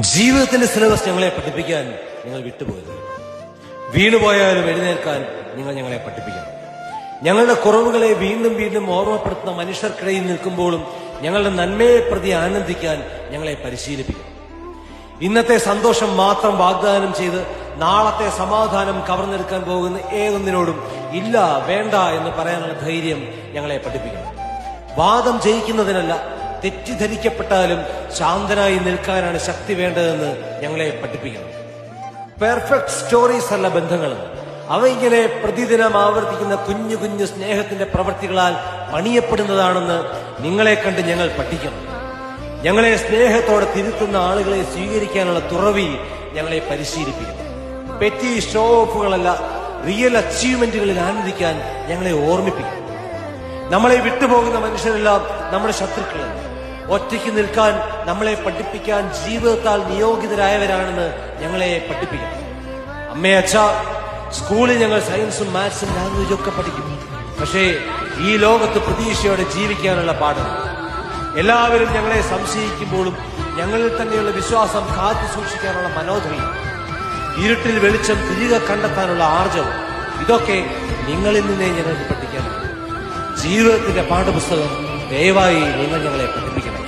ജീവിതത്തിന്റെ സിലബസ് ഞങ്ങളെ പഠിപ്പിക്കാൻ നിങ്ങൾ വിട്ടുപോയത്. വീണുപോയാലും എഴുന്നേൽക്കാൻ നിങ്ങൾ ഞങ്ങളെ പഠിപ്പിക്കണം. ഞങ്ങളുടെ കുറവുകളെ വീണ്ടും വീണ്ടും ഓർമ്മപ്പെടുത്തുന്ന മനുഷ്യർക്കിടയിൽ നിൽക്കുമ്പോഴും ഞങ്ങളുടെ നന്മയെ പ്രതി ആനന്ദിക്കാൻ ഞങ്ങളെ പരിശീലിപ്പിക്കണം. ഇന്നത്തെ സന്തോഷം മാത്രം വാഗ്ദാനം ചെയ്ത് നാളത്തെ സമാധാനം കവർന്നെടുക്കാൻ പോകുന്ന ഏതൊന്നിനോടും ഇല്ല, വേണ്ട എന്ന് പറയാനുള്ള ധൈര്യം ഞങ്ങളെ പഠിപ്പിക്കണം. വാദം ജയിക്കുന്നതിനല്ല, തെറ്റിദ്ധരിക്കപ്പെട്ടാലും ശാന്തനായി നിൽക്കാനാണ് ശക്തി വേണ്ടതെന്ന് ഞങ്ങളെ പഠിപ്പിക്കണം. പെർഫെക്റ്റ് സ്റ്റോറീസ് അല്ല ബന്ധങ്ങൾ. അവ ഇങ്ങനെ പ്രതിദിനം ആവർത്തിക്കുന്ന കുഞ്ഞു കുഞ്ഞു സ്നേഹത്തിന്റെ പ്രവൃത്തികളാൽ പണിയപ്പെടുന്നതാണെന്ന് നിങ്ങളെ കണ്ട് ഞങ്ങൾ പഠിക്കണം. ഞങ്ങളെ സ്നേഹത്തോടെ തിരുത്തുന്ന ആളുകളെ സ്വീകരിക്കാനുള്ള തുറവി ഞങ്ങളെ പരിശീലിപ്പിക്കണം. പെറ്റി ഷോ ഓഫുകളല്ല, റിയൽ അച്ചീവ്മെന്റുകളിൽ ആനന്ദിക്കാൻ ഞങ്ങളെ ഓർമ്മിപ്പിക്കണം. നമ്മളെ വിട്ടുപോകുന്ന മനുഷ്യരെല്ലാം നമ്മുടെ ശത്രുക്കളല്ല. ഒറ്റയ്ക്ക് നിൽക്കാൻ നമ്മളെ പഠിപ്പിക്കാൻ ജീവിതത്താൽ നിയോഗിതരായവരാണെന്ന് ഞങ്ങളെ പഠിപ്പിക്കണം. അമ്മേ, അച്ഛ, സ്കൂളിൽ ഞങ്ങൾ സയൻസും മാത്സും ലാംഗ്വേജും ഒക്കെ പഠിക്കും. പക്ഷേ ഈ ലോകത്ത് പ്രതീക്ഷയോടെ ജീവിക്കാനുള്ള പാഠം. എല്ലാവരും ഞങ്ങളെ സംശയിക്കുമ്പോഴും ഞങ്ങളിൽ തന്നെയുള്ള വിശ്വാസം കാത്തു സൂക്ഷിക്കാനുള്ള മനോധൈര്യം, ഇരുട്ടിൽ വെളിച്ചം തിരികെ കണ്ടെത്താനുള്ള ആർജവം, ഇതൊക്കെ നിങ്ങളിൽ നിന്നേ ഞങ്ങൾക്ക് പഠിക്കാനുണ്ട്. ജീവിതത്തിന്റെ പാഠപുസ്തകം ദയവായി നിങ്ങൾ ഞങ്ങളെ പഠിപ്പിക്കണം.